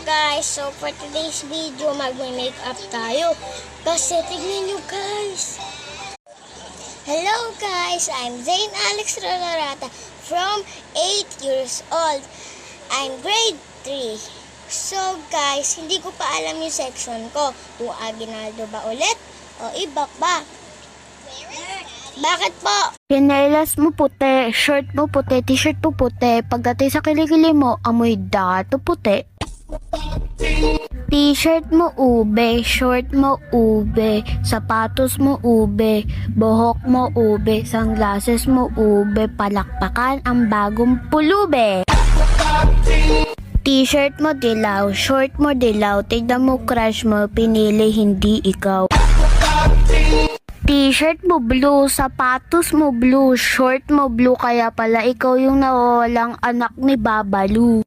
guys, so for today's video, mag-makeup tayo. Kasi tignan nyo guys. Hello guys, I'm Zane Alex Rolarata from 8 years old. I'm grade 3. So guys, hindi ko pa alam yung section ko. Kung Aguinaldo ba ulit o Ibak ba? Bakit po? Chinelas mo puti, shirt mo puti, t-shirt mo puti. Pagdating sa kilikili mo, amoy dato puti. T-shirt mo ube, short mo ube, sapatos mo ube, buhok mo ube, sunglasses mo ube, palakpakan ang bagong pulube. T-shirt mo dilaw, short mo dilaw, tignan mo crush mo, pinili hindi ikaw. T-shirt mo blue, sapatos mo blue, short mo blue, kaya pala ikaw yung nawawalang anak ni Babalu.